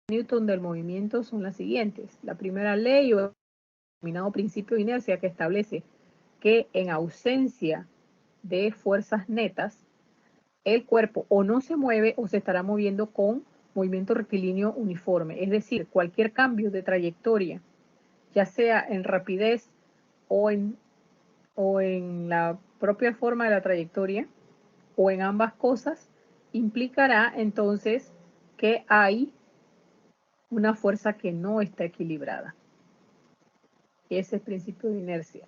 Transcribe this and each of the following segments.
Newton del movimiento son las siguientes. La primera ley o denominado principio de inercia que establece que en ausencia de fuerzas netas, el cuerpo o no se mueve o se estará moviendo con movimiento rectilíneo uniforme. Es decir, cualquier cambio de trayectoria, ya sea en rapidez o en la propia forma de la trayectoria, o en ambas cosas, implicará entonces que hay una fuerza que no está equilibrada. Ese es el principio de inercia.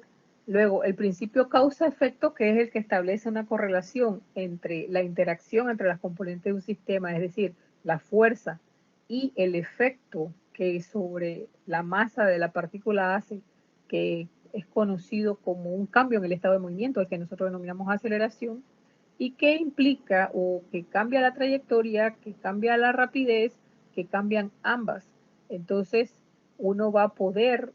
Luego, el principio causa-efecto, que es el que establece una correlación entre la interacción entre las componentes de un sistema, es decir, la fuerza y el efecto que sobre la masa de la partícula hace, que es conocido como un cambio en el estado de movimiento, el que nosotros denominamos aceleración, y que implica o que cambia la trayectoria, que cambia la rapidez, que cambian ambas. Entonces, uno va a poder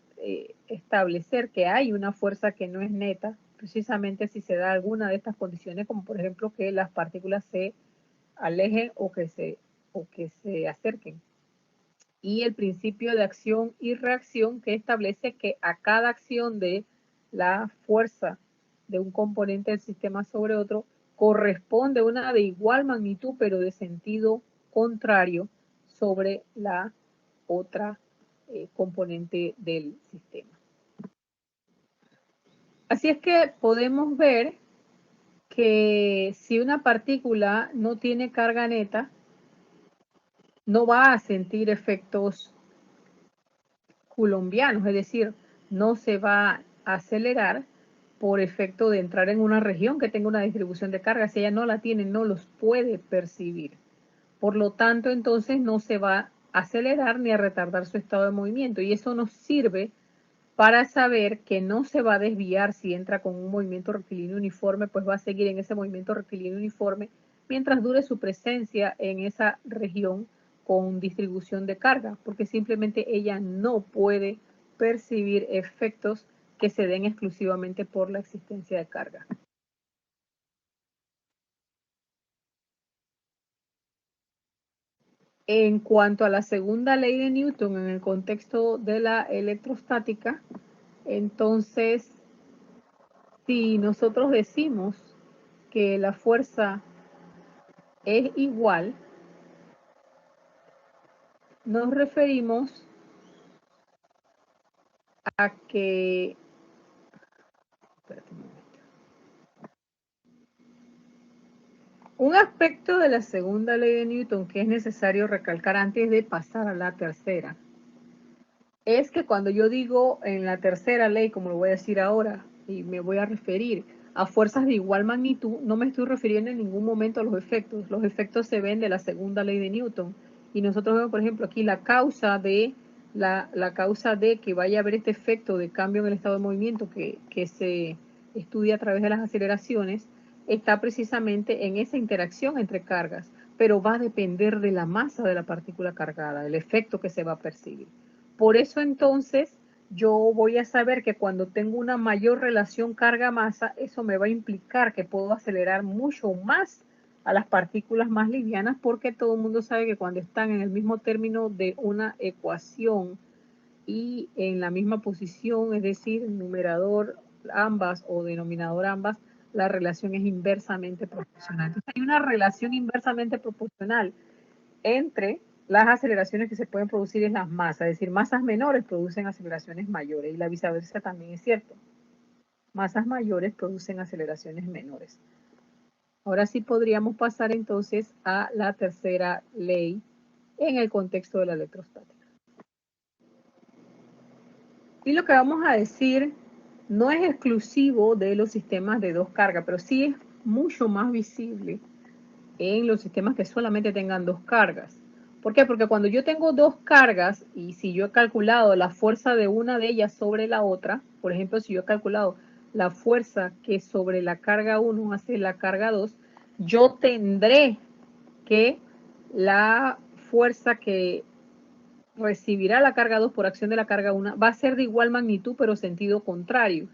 establecer que hay una fuerza que no es neta, precisamente si se da alguna de estas condiciones, como por ejemplo que las partículas se alejen o que se acerquen. Y el principio de acción y reacción, que establece que a cada acción de la fuerza de un componente del sistema sobre otro corresponde una de igual magnitud pero de sentido contrario sobre la otra componente del sistema. Así es que podemos ver que si una partícula no tiene carga neta, no va a sentir efectos coulombianos, es decir, no se va a acelerar por efecto de entrar en una región que tenga una distribución de carga. Si ella no la tiene, no los puede percibir. Por lo tanto, entonces no se va a acelerar ni a retardar su estado de movimiento. Y eso nos sirve para saber que no se va a desviar si entra con un movimiento rectilíneo uniforme, pues va a seguir en ese movimiento rectilíneo uniforme mientras dure su presencia en esa región con distribución de carga, porque simplemente ella no puede percibir efectos que se den exclusivamente por la existencia de carga. En cuanto a la segunda ley de Newton en el contexto de la electrostática, entonces, si nosotros decimos que la fuerza es igual, nos referimos a que, espérate un momento. Un aspecto de la segunda ley de Newton que es necesario recalcar antes de pasar a la tercera, es que cuando yo digo en la tercera ley, como lo voy a decir ahora, y me voy a referir a fuerzas de igual magnitud, no me estoy refiriendo en ningún momento a los efectos. Los efectos se ven de la segunda ley de Newton. Y nosotros vemos, por ejemplo, aquí la causa de que vaya a haber este efecto de cambio en el estado de movimiento que se estudia a través de las aceleraciones, está precisamente en esa interacción entre cargas, pero va a depender de la masa de la partícula cargada, del efecto que se va a percibir. Por eso entonces yo voy a saber que cuando tengo una mayor relación carga-masa, eso me va a implicar que puedo acelerar mucho más a las partículas más livianas, porque todo el mundo sabe que cuando están en el mismo término de una ecuación y en la misma posición, es decir, numerador ambas o denominador ambas, la relación es inversamente proporcional. Entonces hay una relación inversamente proporcional entre las aceleraciones que se pueden producir en las masas, es decir, masas menores producen aceleraciones mayores y la viceversa también es cierto. Masas mayores producen aceleraciones menores. Ahora sí podríamos pasar entonces a la tercera ley en el contexto de la electrostática. Y lo que vamos a decir no es exclusivo de los sistemas de dos cargas, pero sí es mucho más visible en los sistemas que solamente tengan dos cargas. ¿Por qué? Porque cuando yo tengo dos cargas y si yo he calculado la fuerza de una de ellas sobre la otra, por ejemplo, si yo he calculado la fuerza que sobre la carga 1 hace la carga 2, yo tendré que la fuerza que recibirá la carga 2 por acción de la carga 1 va a ser de igual magnitud pero sentido contrario.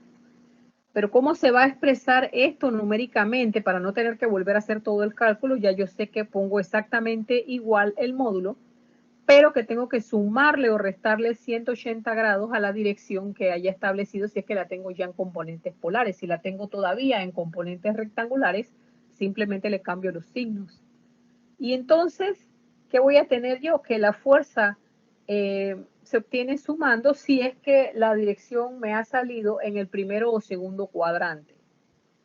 Pero ¿cómo se va a expresar esto numéricamente para no tener que volver a hacer todo el cálculo? Ya yo sé que pongo exactamente igual el módulo pero que tengo que sumarle o restarle 180 grados a la dirección que haya establecido si es que la tengo ya en componentes polares. Si la tengo todavía en componentes rectangulares, simplemente le cambio los signos. Y entonces, ¿qué voy a tener yo? Que la fuerza se obtiene sumando si es que la dirección me ha salido en el primero o segundo cuadrante.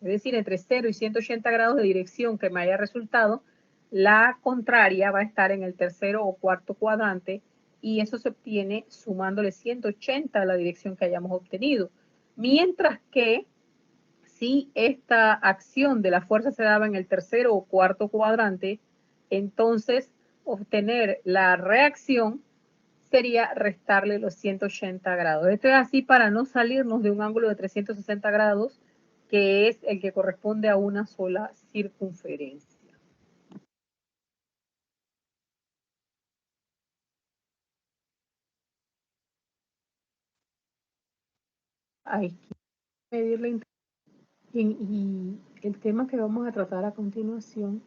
Es decir, entre 0 y 180 grados de dirección que me haya resultado, la contraria va a estar en el tercero o cuarto cuadrante y eso se obtiene sumándole 180 a la dirección que hayamos obtenido. Mientras que si esta acción de la fuerza se daba en el tercero o cuarto cuadrante, entonces obtener la reacción sería restarle los 180 grados. Esto es así para no salirnos de un ángulo de 360 grados, que es el que corresponde a una sola circunferencia. Hay que medir la intensidad. Y el tema que vamos a tratar a continuación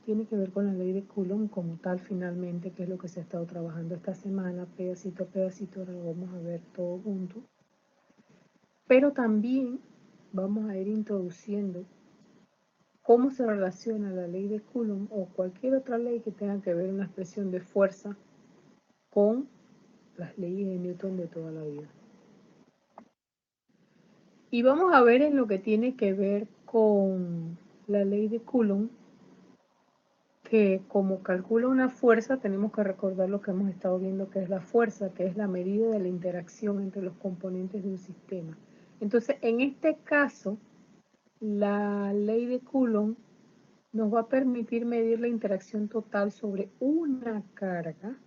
tiene que ver con la ley de Coulomb como tal finalmente, que es lo que se ha estado trabajando esta semana, pedacito a pedacito, ahora lo vamos a ver todo junto. Pero también vamos a ir introduciendo cómo se relaciona la ley de Coulomb o cualquier otra ley que tenga que ver una expresión de fuerza con las leyes de Newton de toda la vida. Y vamos a ver en lo que tiene que ver con la ley de Coulomb, que como calcula una fuerza, tenemos que recordar lo que hemos estado viendo, que es la fuerza, que es la medida de la interacción entre los componentes de un sistema. Entonces, en este caso, la ley de Coulomb nos va a permitir medir la interacción total sobre una carga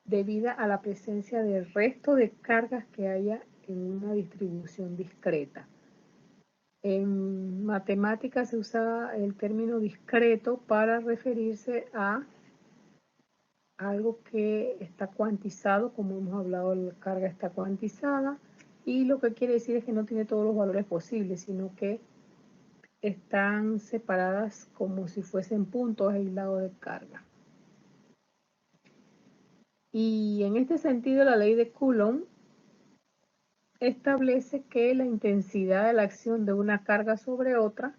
debida a la presencia del resto de cargas que haya en una distribución discreta. En matemáticas se usa el término discreto para referirse a algo que está cuantizado, como hemos hablado, la carga está cuantizada, y lo que quiere decir es que no tiene todos los valores posibles, sino que están separadas como si fuesen puntos aislados de carga. Y en este sentido, la ley de Coulomb establece que la intensidad de la acción de una carga sobre otra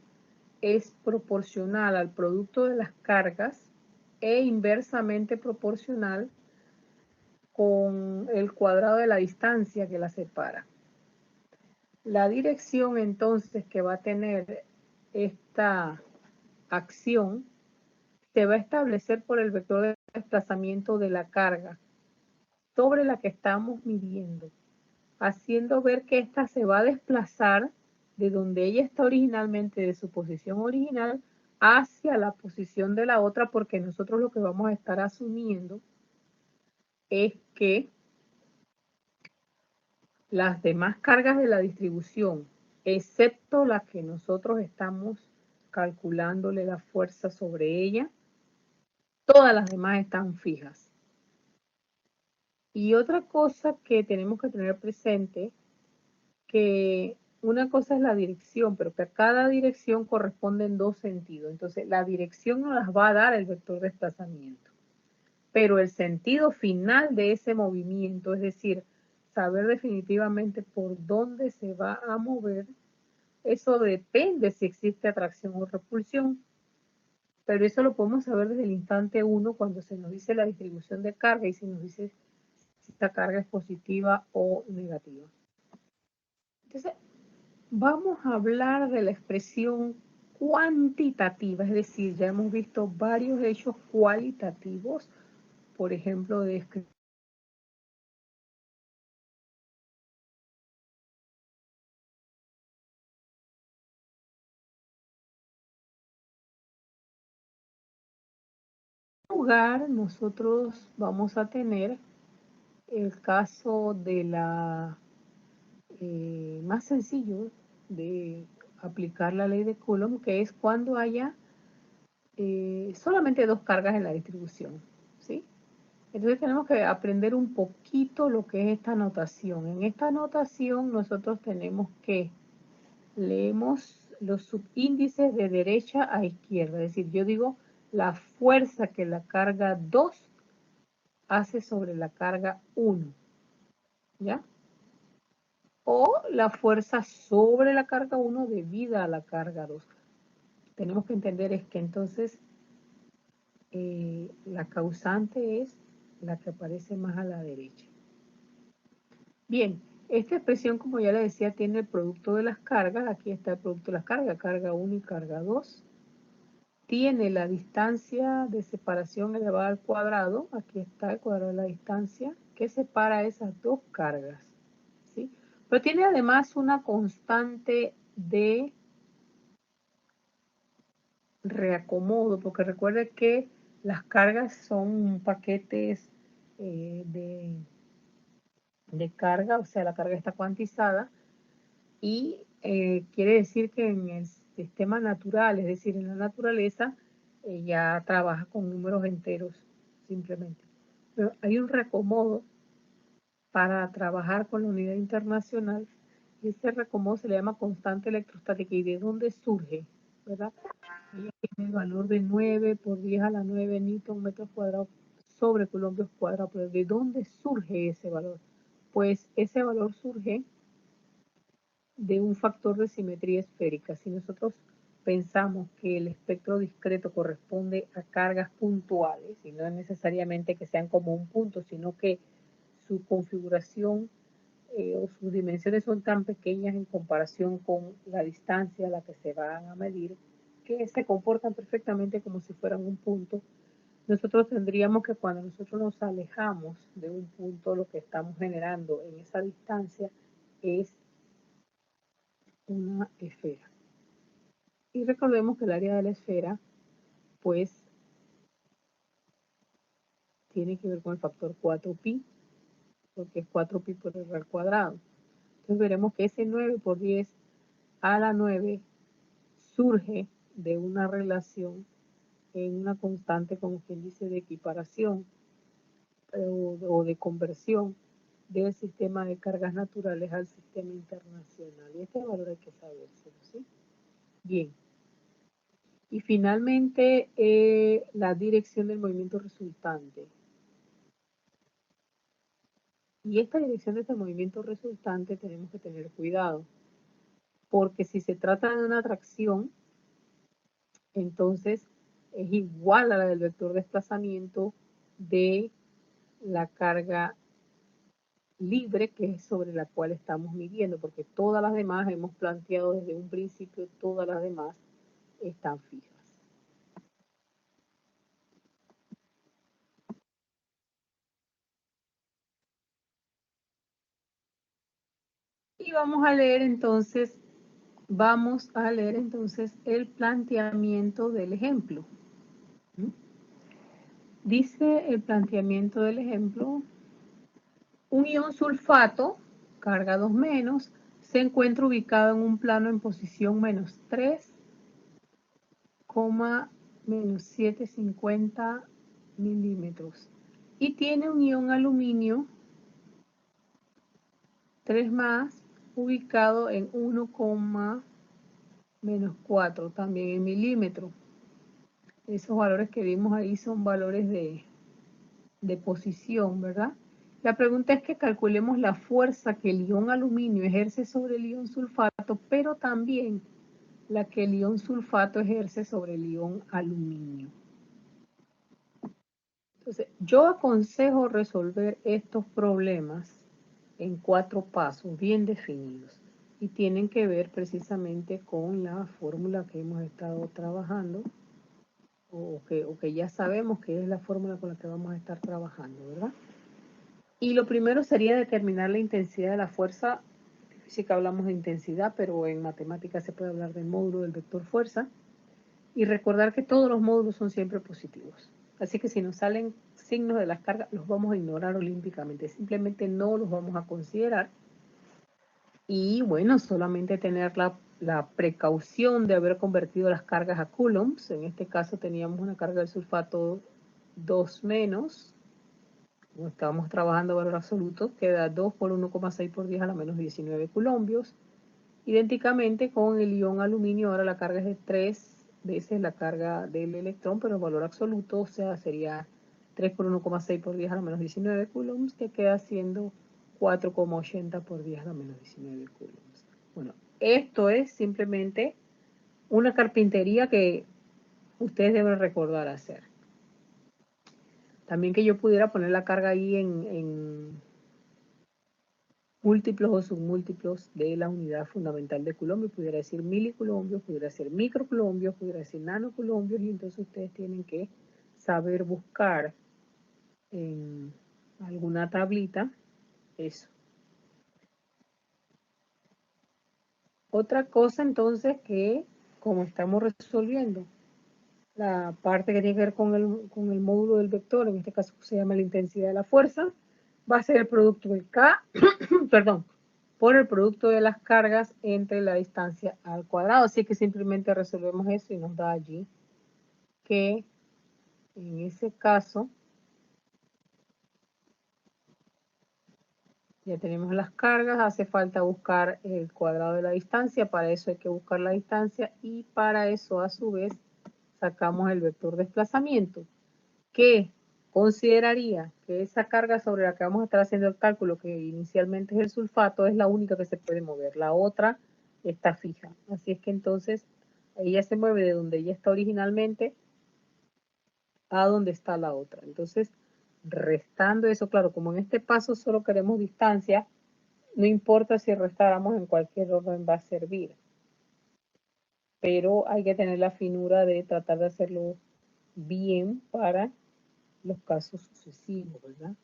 es proporcional al producto de las cargas e inversamente proporcional con el cuadrado de la distancia que la separa. La dirección entonces que va a tener esta acción se va a establecer por el vector de desplazamiento de la carga sobre la que estamos midiendo, haciendo ver que ésta se va a desplazar de donde ella está originalmente, de su posición original, hacia la posición de la otra, porque nosotros lo que vamos a estar asumiendo es que las demás cargas de la distribución, excepto la que nosotros estamos calculándole la fuerza sobre ella, todas las demás están fijas. Y otra cosa que tenemos que tener presente, que una cosa es la dirección, pero que a cada dirección corresponden dos sentidos. Entonces, la dirección nos las va a dar el vector de desplazamiento. Pero el sentido final de ese movimiento, es decir, saber definitivamente por dónde se va a mover, eso depende si existe atracción o repulsión. Pero eso lo podemos saber desde el instante 1 cuando se nos dice la distribución de carga y se nos dice si esta carga es positiva o negativa. Entonces, vamos a hablar de la expresión cuantitativa, es decir, ya hemos visto varios hechos cualitativos, por ejemplo, de lugar, nosotros vamos a tener el caso de la más sencillo de aplicar la ley de Coulomb, que es cuando haya solamente dos cargas en la distribución, ¿sí? Entonces tenemos que aprender un poquito lo que es esta notación. En esta notación nosotros tenemos que leemos los subíndices de derecha a izquierda, es decir, yo digo la fuerza que la carga 2 hace sobre la carga 1, ¿ya? O la fuerza sobre la carga 1 debida a la carga 2. Tenemos que entender es que entonces la causante es la que aparece más a la derecha. Bien, esta expresión, como ya le decía, tiene el producto de las cargas. Aquí está el producto de las cargas, carga 1 y carga 2. Tiene la distancia de separación elevada al cuadrado. Aquí está el cuadrado de la distancia que separa esas dos cargas, ¿sí? Pero tiene además una constante de reacomodo, porque recuerde que las cargas son paquetes de carga, o sea, la carga está cuantizada y quiere decir que en el sistema natural, es decir, en la naturaleza, ya trabaja con números enteros simplemente. Pero hay un reacomodo para trabajar con la unidad internacional y ese reacomodo se le llama constante electrostática. ¿Y de dónde surge? ¿Verdad? Ella tiene el valor de 9 por 10 a la 9 newton metros cuadrados sobre columpios cuadrados. Pero ¿de dónde surge ese valor? Pues ese valor surge de un factor de simetría esférica. Si nosotros pensamos que el espectro discreto corresponde a cargas puntuales, y no es necesariamente que sean como un punto, sino que su configuración o sus dimensiones son tan pequeñas en comparación con la distancia a la que se van a medir, que se comportan perfectamente como si fueran un punto. Nosotros tendríamos que cuando nosotros nos alejamos de un punto, lo que estamos generando en esa distancia es una esfera. Y recordemos que el área de la esfera, pues, tiene que ver con el factor 4pi, porque es 4pi por r al cuadrado. Entonces veremos que ese 9 por 10 a la 9 surge de una relación en una constante, como quien dice, de equiparación o de conversión del sistema de cargas naturales al sistema internacional. Y este valor hay que sabérselo, ¿sí? Bien. Y finalmente, la dirección del movimiento resultante. Y esta dirección de este movimiento resultante tenemos que tener cuidado, porque si se trata de una tracción, entonces es igual a la del vector de desplazamiento de la carga libre, que es sobre la cual estamos midiendo, porque todas las demás hemos planteado desde un principio, todas las demás están fijas. Y vamos a leer entonces el planteamiento del ejemplo. Dice el planteamiento del ejemplo: un ion sulfato, carga 2 menos, se encuentra ubicado en un plano en posición menos 3, menos 750 milímetros. Y tiene un ion aluminio 3 más, ubicado en 1, menos 4, también en milímetros. Esos valores que vimos ahí son valores de posición, ¿verdad? La pregunta es que calculemos la fuerza que el ion aluminio ejerce sobre el ion sulfato, pero también la que el ion sulfato ejerce sobre el ion aluminio. Entonces, yo aconsejo resolver estos problemas en 4 pasos bien definidos y tienen que ver precisamente con la fórmula que hemos estado trabajando o que ya sabemos que es la fórmula con la que vamos a estar trabajando, ¿verdad? Y lo primero sería determinar la intensidad de la fuerza. En física hablamos de intensidad, pero en matemáticas se puede hablar del módulo del vector fuerza. Y recordar que todos los módulos son siempre positivos. Así que si nos salen signos de las cargas, los vamos a ignorar olímpicamente. Simplemente no los vamos a considerar. Y bueno, solamente tener la precaución de haber convertido las cargas a coulombs. En este caso teníamos una carga del sulfato 2 menos. Como estábamos trabajando valor absoluto, queda 2 por 1,6 por 10 a la menos 19 coulombios. Idénticamente con el ion aluminio, ahora la carga es de 3 veces la carga del electrón, pero el valor absoluto, o sea, sería 3 por 1,6 por 10 a la menos 19 coulombs, que queda siendo 4,80 por 10 a la menos 19 coulombs. Bueno, esto es simplemente una carpintería que ustedes deben recordar hacer. También que yo pudiera poner la carga ahí en múltiplos o submúltiplos de la unidad fundamental de coulombios, pudiera decir milicoulombios, pudiera decir microcoulombios, pudiera decir nanocoulombios, y entonces ustedes tienen que saber buscar en alguna tablita eso. Otra cosa entonces que, como estamos resolviendo la parte que tiene que ver con el módulo del vector, en este caso se llama la intensidad de la fuerza, va a ser el producto del K, perdón, por el producto de las cargas entre la distancia al cuadrado. Así que simplemente resolvemos eso y nos da allí que en ese caso ya tenemos las cargas, hace falta buscar el cuadrado de la distancia, para eso hay que buscar la distancia y para eso a su vez sacamos el vector desplazamiento, que consideraría que esa carga sobre la que vamos a estar haciendo el cálculo, que inicialmente es el sulfato, es la única que se puede mover, la otra está fija. Así es que entonces ella se mueve de donde ella está originalmente a donde está la otra. Entonces, restando eso, claro, como en este paso solo queremos distancia, no importa si restáramos en cualquier orden va a servir. Pero hay que tener la finura de tratar de hacerlo bien para los casos sucesivos, ¿verdad?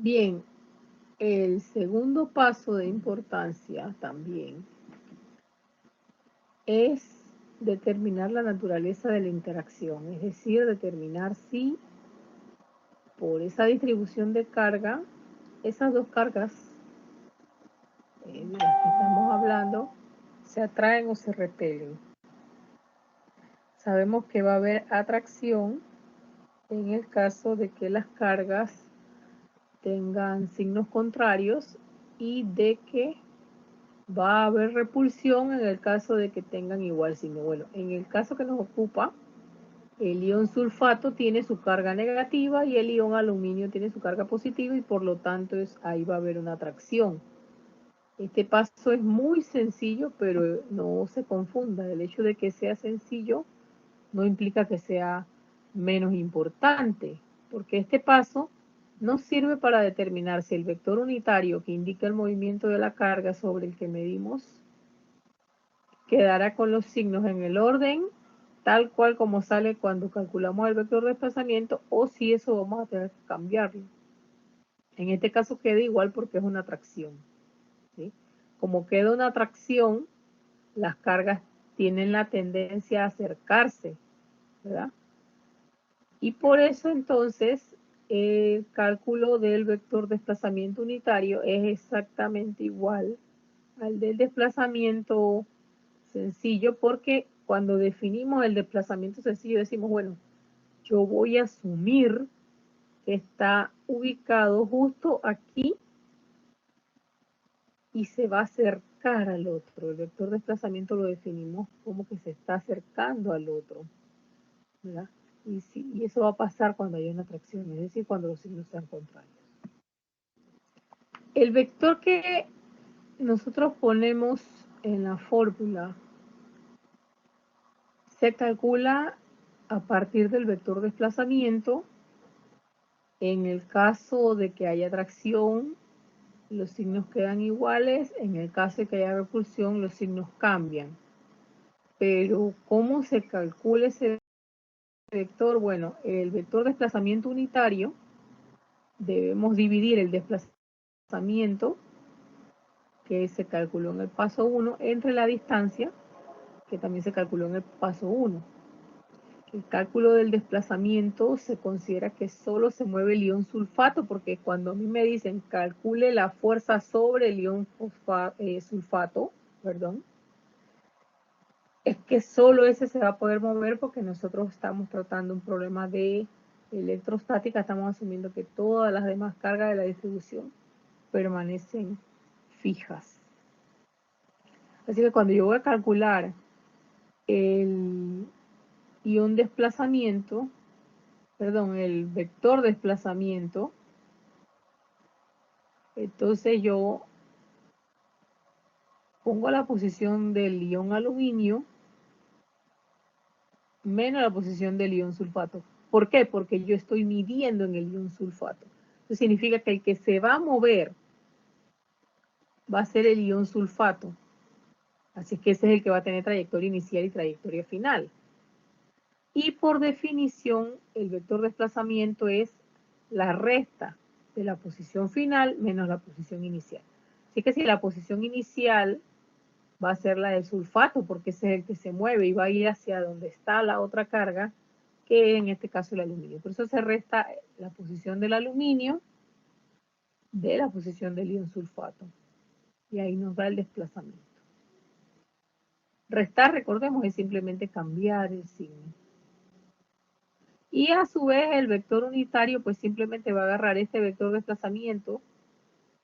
Bien, el segundo paso de importancia también es determinar la naturaleza de la interacción, es decir, determinar si por esa distribución de carga, esas dos cargas de las que estamos hablando se atraen o se repelen. Sabemos que va a haber atracción en el caso de que las cargas tengan signos contrarios y de que va a haber repulsión en el caso de que tengan igual signo. Bueno, en el caso que nos ocupa, el ion sulfato tiene su carga negativa y el ion aluminio tiene su carga positiva y por lo tanto ahí va a haber una atracción. Este paso es muy sencillo, pero no se confunda. El hecho de que sea sencillo no implica que sea menos importante, porque este paso nos sirve para determinar si el vector unitario que indica el movimiento de la carga sobre el que medimos quedará con los signos en el orden tal cual como sale cuando calculamos el vector de desplazamiento o si eso vamos a tener que cambiarlo. En este caso queda igual porque es una atracción, ¿sí? Como queda una atracción, las cargas tienen la tendencia a acercarse, ¿verdad? Y por eso entonces el cálculo del vector desplazamiento unitario es exactamente igual al del desplazamiento sencillo, porque cuando definimos el desplazamiento sencillo decimos, bueno, yo voy a asumir que está ubicado justo aquí y se va a acercar al otro. El vector desplazamiento lo definimos como que se está acercando al otro, ¿verdad? Y eso va a pasar cuando haya una atracción, es decir, cuando los signos sean contrarios. El vector que nosotros ponemos en la fórmula se calcula a partir del vector desplazamiento. En el caso de que haya atracción, los signos quedan iguales. En el caso de que haya repulsión, los signos cambian. Pero, ¿cómo se calcula ese vector? Bueno, el vector desplazamiento unitario, debemos dividir el desplazamiento que se calculó en el paso 1 entre la distancia que también se calculó en el paso 1. El cálculo del desplazamiento se considera que solo se mueve el ion sulfato, porque cuando a mí me dicen calcule la fuerza sobre el ion sulfato, perdón, es que solo ese se va a poder mover porque nosotros estamos tratando un problema de electrostática, estamos asumiendo que todas las demás cargas de la distribución permanecen fijas. Así que cuando yo voy a calcular el ion desplazamiento, perdón, el vector desplazamiento, entonces yo pongo la posición del ion aluminio menos la posición del ion sulfato. ¿Por qué? Porque yo estoy midiendo en el ion sulfato. Eso significa que el que se va a mover va a ser el ion sulfato. Así que ese es el que va a tener trayectoria inicial y trayectoria final. Y por definición, el vector de desplazamiento es la resta de la posición final menos la posición inicial. Así que si la posición inicial va a ser la del sulfato, porque ese es el que se mueve y va a ir hacia donde está la otra carga, que en este caso el aluminio. Por eso se resta la posición del aluminio de la posición del ion sulfato. Y ahí nos da el desplazamiento. Restar, recordemos, es simplemente cambiar el signo. Y a su vez el vector unitario pues simplemente va a agarrar este vector de desplazamiento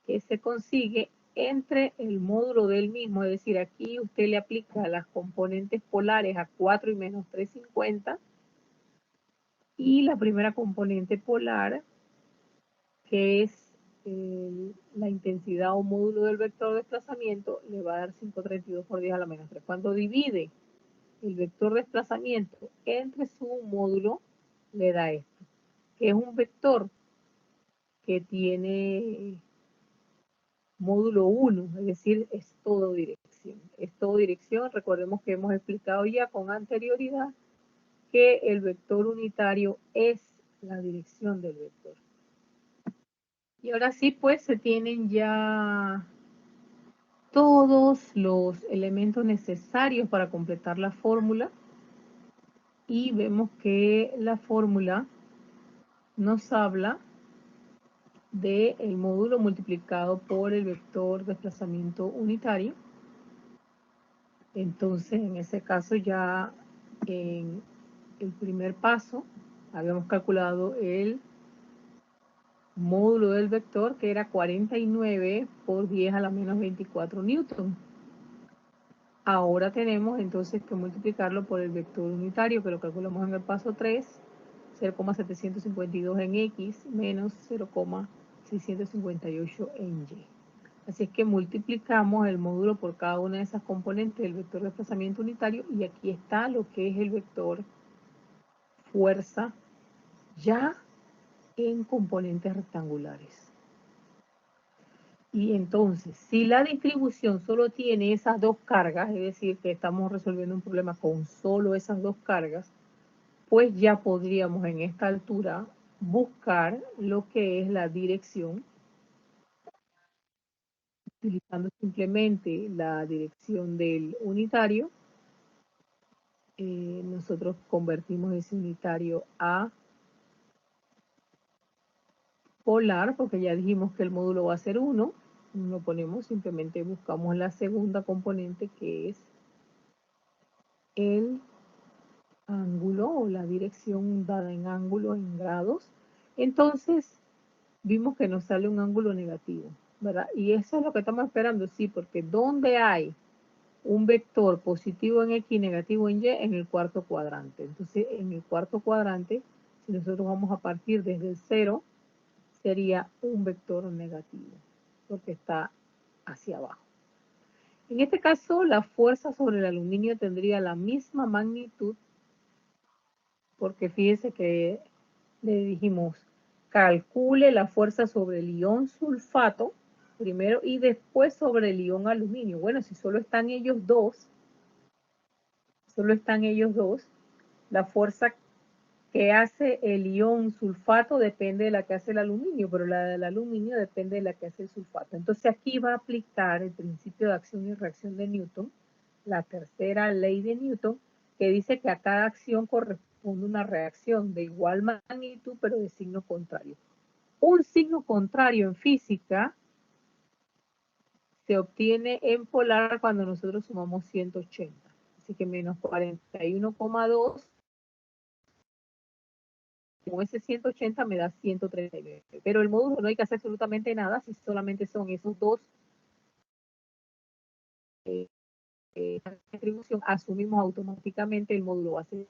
que se consigue entre el módulo del mismo, es decir, aquí usted le aplica las componentes polares a 4 y menos 350 y la primera componente polar que es la intensidad o módulo del vector de desplazamiento le va a dar 532 por 10 a la menos 3. Cuando divide el vector de desplazamiento entre su módulo le da esto, que es un vector que tiene módulo 1, es decir, es todo dirección. Es todo dirección, recordemos que hemos explicado ya con anterioridad que el vector unitario es la dirección del vector. Y ahora sí, pues se tienen ya todos los elementos necesarios para completar la fórmula y vemos que la fórmula nos habla del módulo multiplicado por el vector de desplazamiento unitario. Entonces, en ese caso ya en el primer paso habíamos calculado el módulo del vector que era 49 por 10 a la menos 24 newton. Ahora tenemos entonces que multiplicarlo por el vector unitario que lo calculamos en el paso 3, 0,752 en X menos 0,658 en Y. Así es que multiplicamos el módulo por cada una de esas componentes del vector de desplazamiento unitario y aquí está lo que es el vector fuerza ya en componentes rectangulares. Y entonces, si la distribución solo tiene esas dos cargas, es decir, que estamos resolviendo un problema con solo esas dos cargas, pues ya podríamos en esta altura buscar lo que es la dirección, utilizando simplemente la dirección del unitario. Nosotros convertimos ese unitario a polar, porque ya dijimos que el módulo va a ser 1. Lo ponemos, simplemente buscamos la segunda componente que es el ángulo o la dirección dada en ángulo en grados. Entonces vimos que nos sale un ángulo negativo, ¿verdad? Y eso es lo que estamos esperando, sí, porque donde hay un vector positivo en X y negativo en Y, en el cuarto cuadrante. Entonces en el cuarto cuadrante, si nosotros vamos a partir desde el 0, sería un vector negativo, porque está hacia abajo. En este caso, la fuerza sobre el aluminio tendría la misma magnitud, porque fíjese que le dijimos, calcule la fuerza sobre el ion sulfato primero y después sobre el ion aluminio. Bueno, si solo están ellos dos, la fuerza que hace el ion sulfato depende de la que hace el aluminio, pero la del aluminio depende de la que hace el sulfato. Entonces aquí va a aplicar el principio de acción y reacción de Newton, la tercera ley de Newton, que dice que a cada acción corresponde una reacción de igual magnitud, pero de signo contrario. Un signo contrario en física se obtiene en polar cuando nosotros sumamos 180. Así que menos 41,2 con ese 180 me da 139. Pero el módulo no hay que hacer absolutamente nada si solamente son esos dos distribución, asumimos automáticamente el módulo base.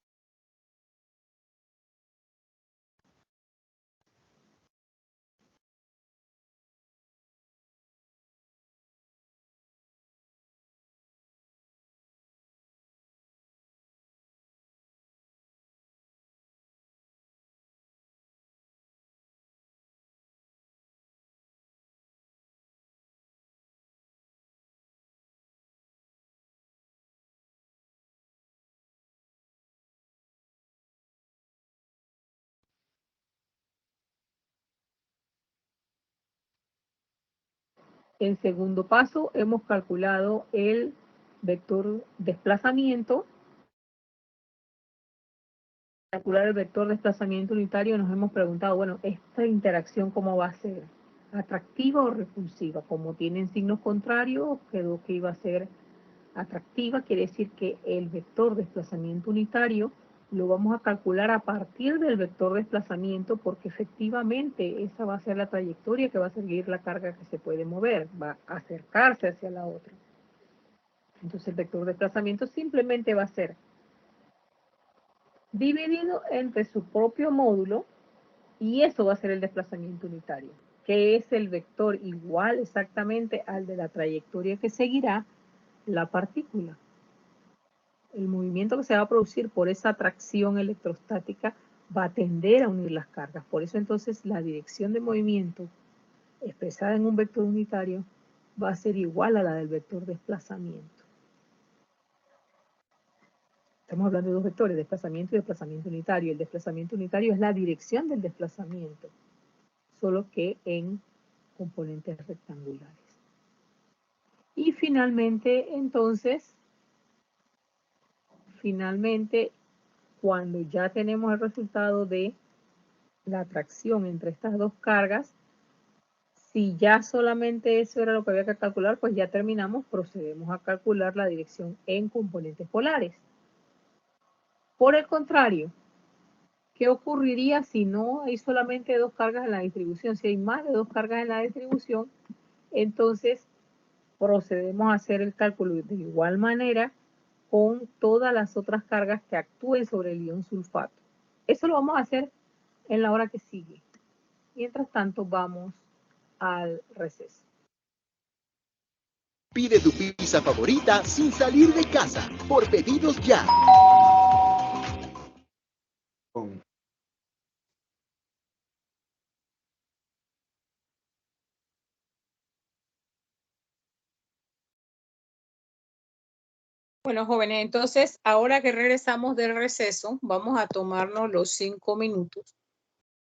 En segundo paso, hemos calculado el vector desplazamiento. Calcular el vector desplazamiento unitario, nos hemos preguntado, bueno, esta interacción cómo va a ser, atractiva o repulsiva. Como tienen signos contrarios, quedó que iba a ser atractiva, quiere decir que el vector desplazamiento unitario lo vamos a calcular a partir del vector desplazamiento, porque efectivamente esa va a ser la trayectoria que va a seguir la carga que se puede mover, va a acercarse hacia la otra. Entonces el vector desplazamiento simplemente va a ser dividido entre su propio módulo, y eso va a ser el desplazamiento unitario, que es el vector igual exactamente al de la trayectoria que seguirá la partícula. El movimiento que se va a producir por esa atracción electrostática va a tender a unir las cargas. Por eso entonces la dirección de movimiento expresada en un vector unitario va a ser igual a la del vector desplazamiento. Estamos hablando de dos vectores, desplazamiento y desplazamiento unitario. El desplazamiento unitario es la dirección del desplazamiento, solo que en componentes rectangulares. Y finalmente, entonces, cuando ya tenemos el resultado de la atracción entre estas dos cargas, si ya solamente eso era lo que había que calcular, pues ya terminamos, procedemos a calcular la dirección en componentes polares. Por el contrario, ¿qué ocurriría si no hay solamente dos cargas en la distribución? Si hay más de dos cargas en la distribución, entonces procedemos a hacer el cálculo de igual manera con todas las otras cargas que actúen sobre el ion sulfato. Eso lo vamos a hacer en la hora que sigue. Mientras tanto, vamos al receso. Pide tu pizza favorita sin salir de casa por Pedidos Ya. Bueno, jóvenes, entonces ahora que regresamos del receso, vamos a tomarnos los 5 minutos.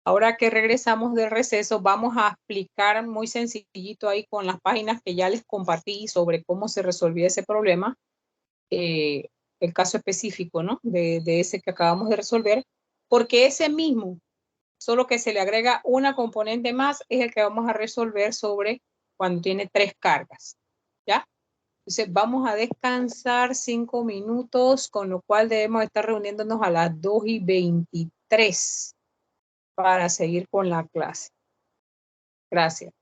Ahora que regresamos del receso, vamos a explicar muy sencillito ahí con las páginas que ya les compartí sobre cómo se resolvió ese problema, el caso específico, ¿no? De ese que acabamos de resolver, porque ese mismo, solo que se le agrega una componente más, es el que vamos a resolver sobre cuando tiene 3 cargas, ¿ya? Entonces vamos a descansar 5 minutos, con lo cual debemos estar reuniéndonos a las 2:23 para seguir con la clase. Gracias.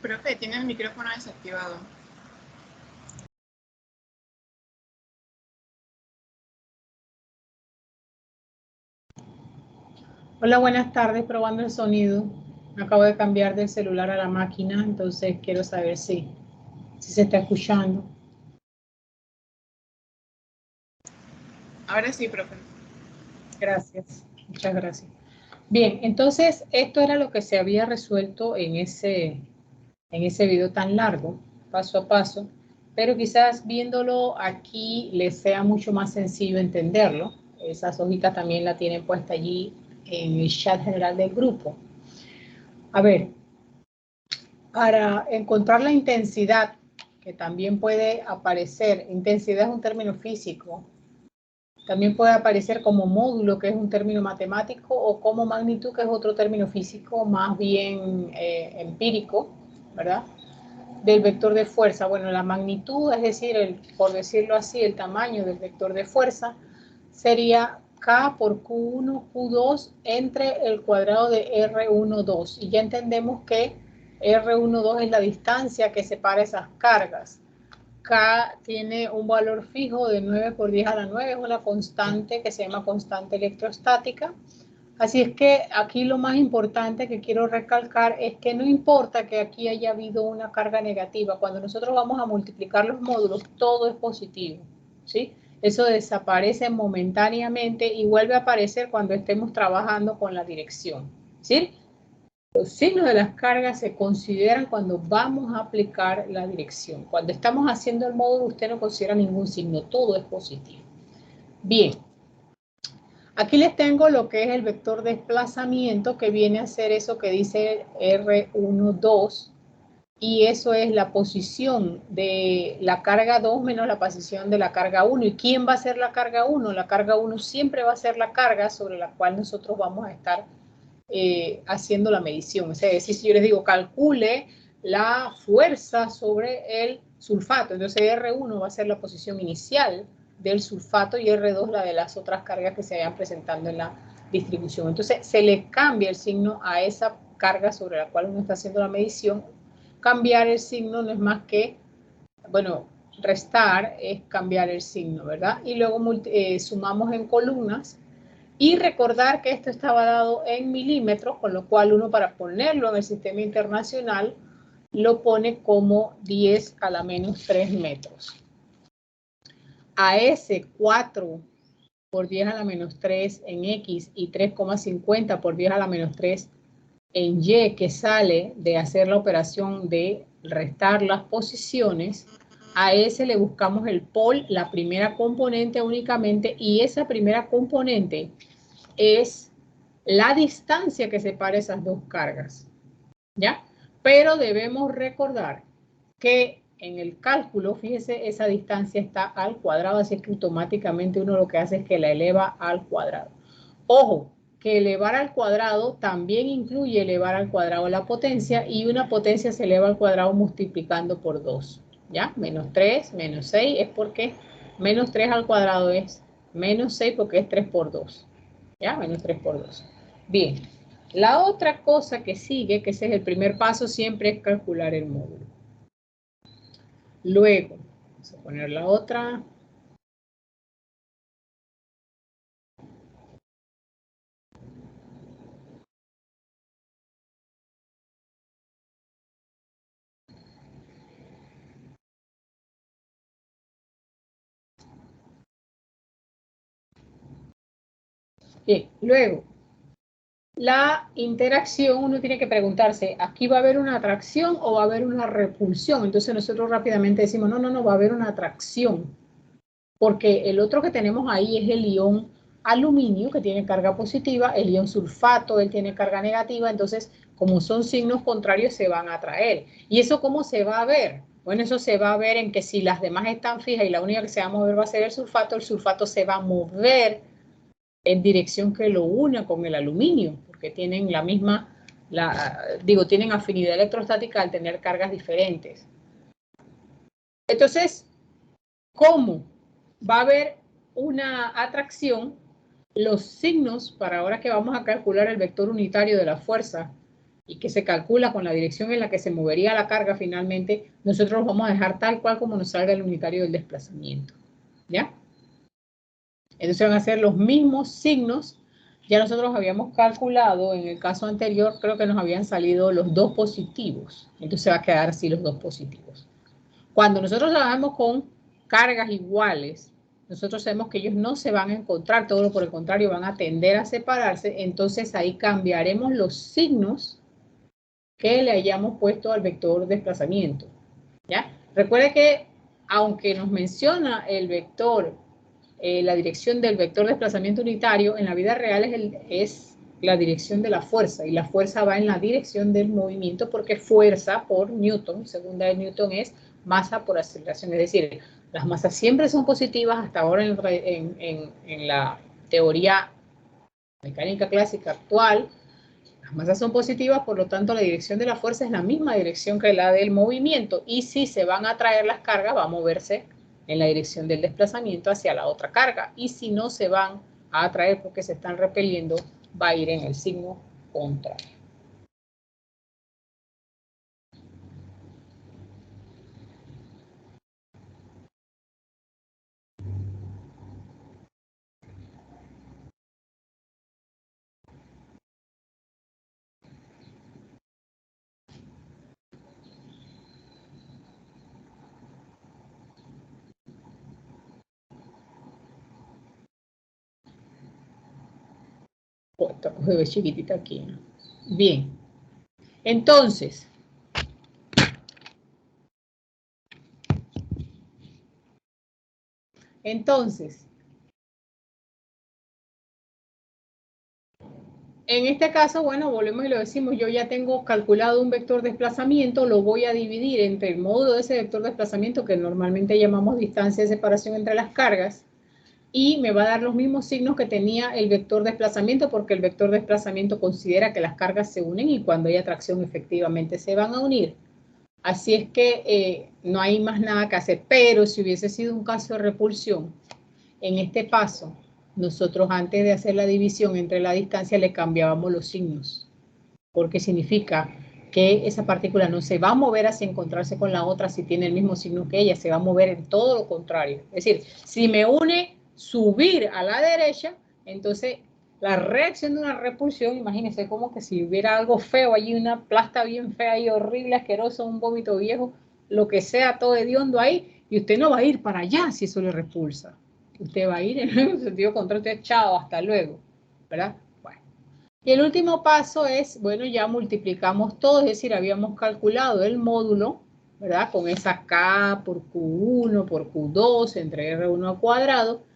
Profe, tiene el micrófono desactivado. Hola, buenas tardes, probando el sonido. Me acabo de cambiar del celular a la máquina, entonces quiero saber si se está escuchando. Ahora sí, profe. Gracias, muchas gracias. Bien, entonces esto era lo que se había resuelto en ese video tan largo, paso a paso, pero quizás viéndolo aquí les sea mucho más sencillo entenderlo. Esas hojitas también la tienen puesta allí en el chat general del grupo. A ver, para encontrar la intensidad, que también puede aparecer, intensidad es un término físico, también puede aparecer como módulo, que es un término matemático, o como magnitud, que es otro término físico más bien empírico, ¿verdad? Del vector de fuerza. Bueno, la magnitud, es decir, por decirlo así, el tamaño del vector de fuerza sería K por Q1, Q2 entre el cuadrado de R12. Y ya entendemos que R12 es la distancia que separa esas cargas. K tiene un valor fijo de 9 por 10 a la 9, es una constante que se llama constante electrostática. Así es que aquí lo más importante que quiero recalcar es que no importa que aquí haya habido una carga negativa, cuando nosotros vamos a multiplicar los módulos, todo es positivo, ¿sí? Eso desaparece momentáneamente y vuelve a aparecer cuando estemos trabajando con la dirección, ¿sí? Los signos de las cargas se consideran cuando vamos a aplicar la dirección. Cuando estamos haciendo el módulo, usted no considera ningún signo, todo es positivo. Bien. Aquí les tengo lo que es el vector de desplazamiento, que viene a ser eso que dice R12, y eso es la posición de la carga 2 menos la posición de la carga 1. ¿Y quién va a ser la carga 1? La carga 1 siempre va a ser la carga sobre la cual nosotros vamos a estar haciendo la medición. Es decir, si yo les digo calcule la fuerza sobre el sulfato, entonces R1 va a ser la posición inicial del sulfato y R2 la de las otras cargas que se vayan presentando en la distribución. Entonces se le cambia el signo a esa carga sobre la cual uno está haciendo la medición. Cambiar el signo no es más que, bueno, restar es cambiar el signo, ¿verdad? Y luego sumamos en columnas. Y recordar que esto estaba dado en milímetros, con lo cual uno para ponerlo en el sistema internacional lo pone como 10 a la menos 3 metros. A ese 4 por 10 a la menos 3 en X y 3,50 por 10 a la menos 3 en Y, que sale de hacer la operación de restar las posiciones, a ese le buscamos el pol, la primera componente únicamente, y esa primera componente es la distancia que separa esas dos cargas, ¿ya? Pero debemos recordar que en el cálculo, fíjese, esa distancia está al cuadrado, así que automáticamente uno lo que hace es que la eleva al cuadrado. Ojo, que elevar al cuadrado también incluye elevar al cuadrado la potencia, y una potencia se eleva al cuadrado multiplicando por 2, ¿ya? Menos 3, menos 6 es porque menos 3 al cuadrado es menos 6 porque es 3 por 2. ¿Ya? Menos 3 por 2. Bien. La otra cosa que sigue, que ese es el primer paso, siempre es calcular el módulo. Luego, vamos a poner la otra. Bien, luego, la interacción, uno tiene que preguntarse, ¿aquí va a haber una atracción o va a haber una repulsión? Entonces nosotros rápidamente decimos, no, va a haber una atracción. Porque el otro que tenemos ahí es el ion aluminio, que tiene carga positiva, el ion sulfato, él tiene carga negativa, entonces como son signos contrarios se van a atraer. ¿Y eso cómo se va a ver? Bueno, eso se va a ver en que si las demás están fijas y la única que se va a mover va a ser el sulfato se va a mover en dirección que lo una con el aluminio, porque tienen la misma, tienen afinidad electrostática al tener cargas diferentes. Entonces, ¿cómo va a haber una atracción? Los signos, para ahora que vamos a calcular el vector unitario de la fuerza, y que se calcula con la dirección en la que se movería la carga finalmente, nosotros los vamos a dejar tal cual como nos salga el unitario del desplazamiento. ¿Ya? Entonces van a ser los mismos signos. Ya nosotros habíamos calculado, en el caso anterior, creo que nos habían salido los dos positivos. Entonces va a quedar así los dos positivos. Cuando nosotros trabajamos con cargas iguales, nosotros sabemos que ellos no se van a encontrar, todo lo por el contrario, van a tender a separarse. Entonces ahí cambiaremos los signos que le hayamos puesto al vector desplazamiento. ¿Ya? Recuerde que aunque nos menciona el vector, la dirección del vector desplazamiento unitario, en la vida real es la dirección de la fuerza, y la fuerza va en la dirección del movimiento porque fuerza por Newton, segunda de Newton, es masa por aceleración. Es decir, las masas siempre son positivas hasta ahora en la teoría mecánica clásica actual. Las masas son positivas, por lo tanto la dirección de la fuerza es la misma dirección que la del movimiento, y si se van a atraer las cargas va a moverse en la dirección del desplazamiento hacia la otra carga, y si no se van a atraer porque se están repeliendo, va a ir en el signo contrario. Esta cosa de chiquitita aquí. Bien, entonces, en este caso, bueno, volvemos y lo decimos, yo ya tengo calculado un vector desplazamiento, lo voy a dividir entre el módulo de ese vector desplazamiento, que normalmente llamamos distancia de separación entre las cargas, y me va a dar los mismos signos que tenía el vector desplazamiento, porque el vector desplazamiento considera que las cargas se unen y cuando hay atracción efectivamente se van a unir. Así es que no hay más nada que hacer, pero si hubiese sido un caso de repulsión, en este paso, nosotros antes de hacer la división entre la distancia le cambiábamos los signos, porque significa que esa partícula no se va a mover hacia encontrarse con la otra si tiene el mismo signo que ella, se va a mover en todo lo contrario. Es decir, si me une subir a la derecha, entonces la reacción de una repulsión, imagínense como que si hubiera algo feo allí, una plasta bien fea y horrible, asqueroso, un vómito viejo, lo que sea, todo hediondo ahí, y usted no va a ir para allá si eso le repulsa. Usted va a ir en el sentido contrario, chao, hasta luego, ¿verdad? Bueno. Y el último paso es, bueno, ya multiplicamos todo, es decir, habíamos calculado el módulo, ¿verdad? Con esa K por Q1 por Q2 entre R1 al cuadrado.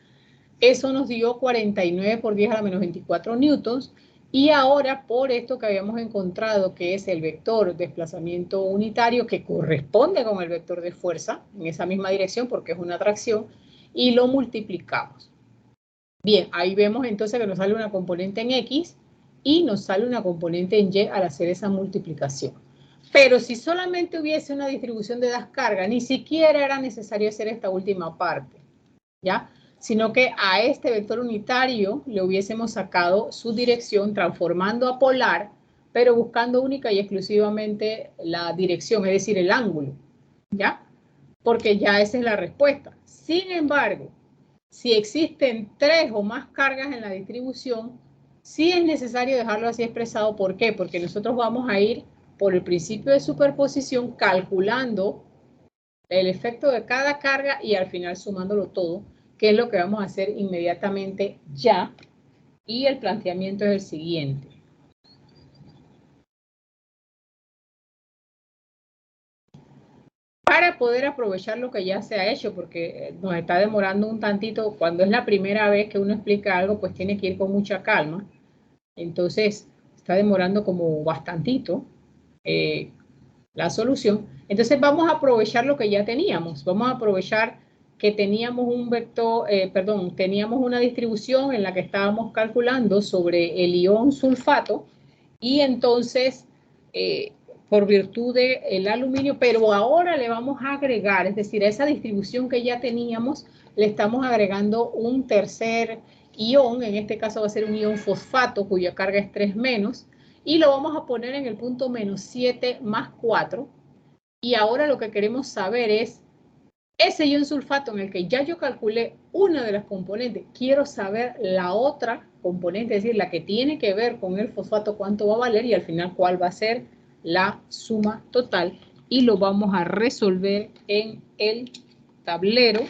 Eso nos dio 49 por 10 a la menos 24 newtons. Y ahora, por esto que habíamos encontrado, que es el vector desplazamiento unitario, que corresponde con el vector de fuerza, en esa misma dirección, porque es una atracción, y lo multiplicamos. Bien, ahí vemos entonces que nos sale una componente en X y nos sale una componente en Y al hacer esa multiplicación. Pero si solamente hubiese una distribución de las cargas, ni siquiera era necesario hacer esta última parte, ¿ya? Sino que a este vector unitario le hubiésemos sacado su dirección transformando a polar, pero buscando única y exclusivamente la dirección, es decir, el ángulo, ¿ya? Porque ya esa es la respuesta. Sin embargo, si existen 3 o más cargas en la distribución, sí es necesario dejarlo así expresado. ¿Por qué? Porque nosotros vamos a ir por el principio de superposición calculando el efecto de cada carga y al final sumándolo todo, que es lo que vamos a hacer inmediatamente ya. Y el planteamiento es el siguiente. Para poder aprovechar lo que ya se ha hecho, porque nos está demorando un tantito, cuando es la primera vez que uno explica algo, pues tiene que ir con mucha calma. Entonces, está demorando como bastantito la solución. Entonces, vamos a aprovechar lo que ya teníamos. Vamos a aprovechar que teníamos un vector, teníamos una distribución en la que estábamos calculando sobre el ion sulfato y entonces, por virtud del aluminio, pero ahora le vamos a agregar, es decir, a esa distribución que ya teníamos, le estamos agregando un tercer ion, en este caso va a ser un ion fosfato, cuya carga es 3-, y lo vamos a poner en el punto menos 7 más 4. Y ahora lo que queremos saber es ese ion sulfato en el que ya yo calculé una de las componentes. Quiero saber la otra componente, es decir, la que tiene que ver con el fosfato, cuánto va a valer y al final cuál va a ser la suma total. Y lo vamos a resolver en el tablero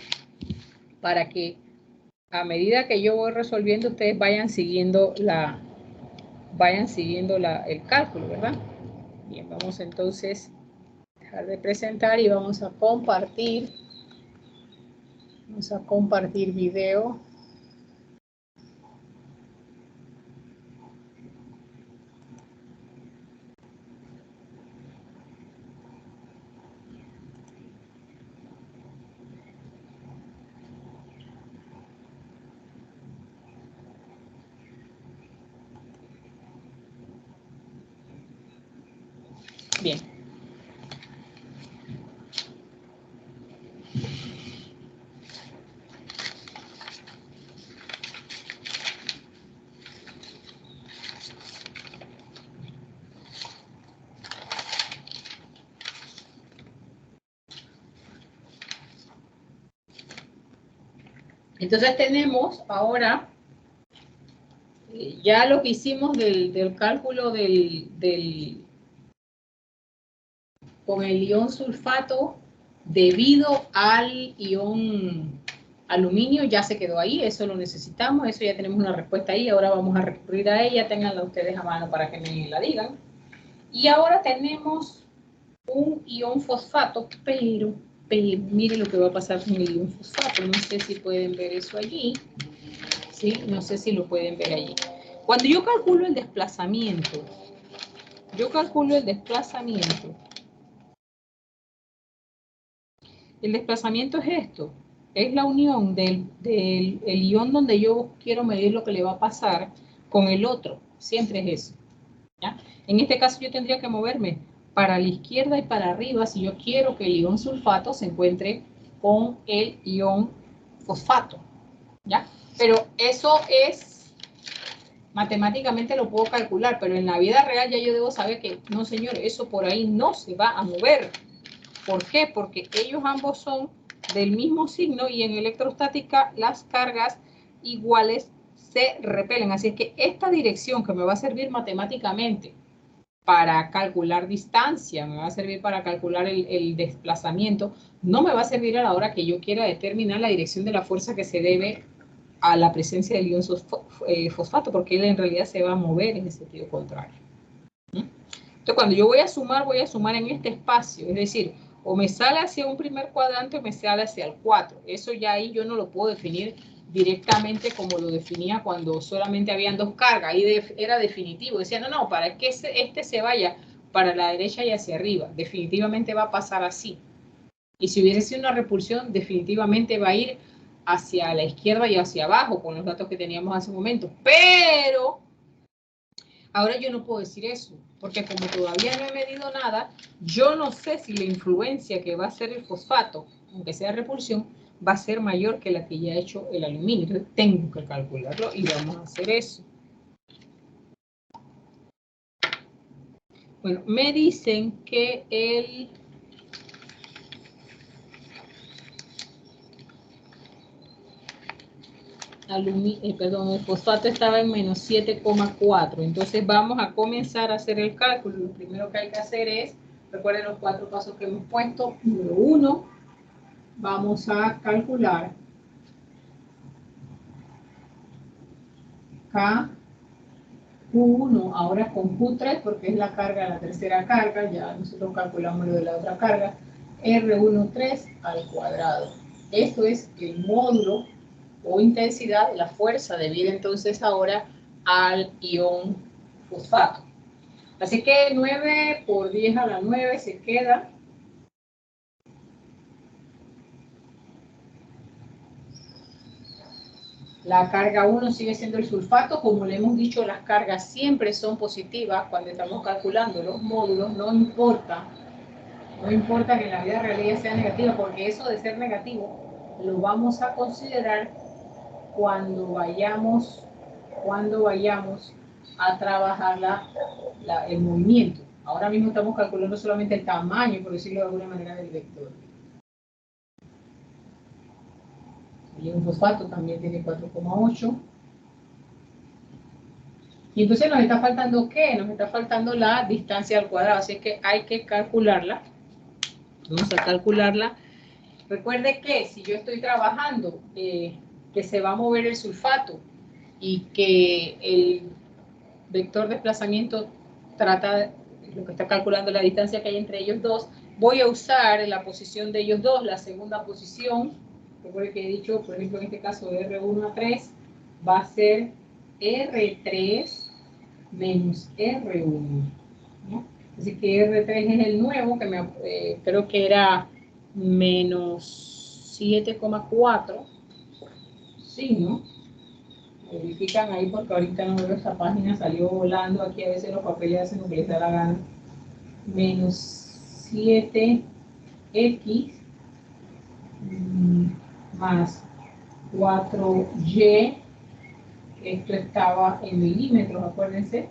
para que a medida que yo voy resolviendo, ustedes vayan siguiendo el cálculo, ¿verdad? Bien, vamos entonces a dejar de presentar y vamos a compartir. Vamos a compartir video. Bien. Entonces tenemos ahora ya lo que hicimos del cálculo con el ion sulfato debido al ion aluminio, ya se quedó ahí, eso lo necesitamos, eso ya tenemos una respuesta ahí, ahora vamos a recurrir a ella, ténganla ustedes a mano para que me la digan. Y ahora tenemos un ion fosfato, pero miren lo que va a pasar con el ion fosfato, no sé si pueden ver eso allí, ¿sí? No sé si lo pueden ver allí. Cuando yo calculo el desplazamiento, el desplazamiento es esto, es la unión del ion donde yo quiero medir lo que le va a pasar con el otro, siempre es eso, ¿ya? En este caso yo tendría que moverme para la izquierda y para arriba si yo quiero que el ion sulfato se encuentre con el ion fosfato, ¿ya? Pero eso es, matemáticamente lo puedo calcular, pero en la vida real ya yo debo saber que, no señor, eso por ahí no se va a mover. ¿Por qué? Porque ellos ambos son del mismo signo y en electrostática las cargas iguales se repelen. Así es que esta dirección que me va a servir matemáticamente para calcular distancia, me va a servir para calcular el desplazamiento, no me va a servir a la hora que yo quiera determinar la dirección de la fuerza que se debe a la presencia del ion fosfato, porque él en realidad se va a mover en el sentido contrario. Entonces, cuando yo voy a sumar en este espacio, es decir, o me sale hacia un primer cuadrante o me sale hacia el 4. Eso ya ahí yo no lo puedo definir directamente como lo definía cuando solamente habían dos cargas. Ahí era definitivo. Decía, no, para que este se vaya para la derecha y hacia arriba. Definitivamente va a pasar así. Y si hubiese sido una repulsión, definitivamente va a ir hacia la izquierda y hacia abajo, con los datos que teníamos hace un momento. Pero ahora yo no puedo decir eso, porque como todavía no he medido nada, yo no sé si la influencia que va a hacer el fosfato, aunque sea repulsión, va a ser mayor que la que ya ha hecho el aluminio. Entonces tengo que calcularlo y vamos a hacer eso. Bueno, me dicen que el fosfato estaba en menos 7,4. Entonces vamos a comenzar a hacer el cálculo. Lo primero que hay que hacer es, recuerden los 4 pasos que hemos puesto. Número 1, vamos a calcular Q1 ahora con Q3 porque es la carga, la tercera carga, ya nosotros calculamos lo de la otra carga, R13 al cuadrado. Esto es el módulo o intensidad de la fuerza debida entonces ahora al ion fosfato. Así que 9 por 10 a la 9 se queda. La carga 1 sigue siendo el sulfato. Como le hemos dicho, las cargas siempre son positivas cuando estamos calculando los módulos. No importa que en la vida real sea negativa, porque eso de ser negativo lo vamos a considerar cuando vayamos a trabajar el movimiento. Ahora mismo estamos calculando solamente el tamaño, por decirlo de alguna manera, del vector. Y un fosfato también tiene 4,8. Y entonces nos está faltando ¿qué? Nos está faltando la distancia al cuadrado, así que hay que calcularla. Vamos a calcularla. Recuerde que si yo estoy trabajando que se va a mover el sulfato y que el vector de desplazamiento trata, lo que está calculando la distancia que hay entre ellos dos, voy a usar la posición de ellos dos, la segunda posición. Recuerde que he dicho, por ejemplo, en este caso de R1 a 3, va a ser R3 menos R1, ¿no? Así que R3 es el nuevo, que creo que era menos 7,4. Sí, ¿no? Verifican ahí porque ahorita no veo esa página, salió volando. Aquí a veces los papeles hacen lo que les da la gana. Menos 7x más 4y. Esto estaba en milímetros, acuérdense.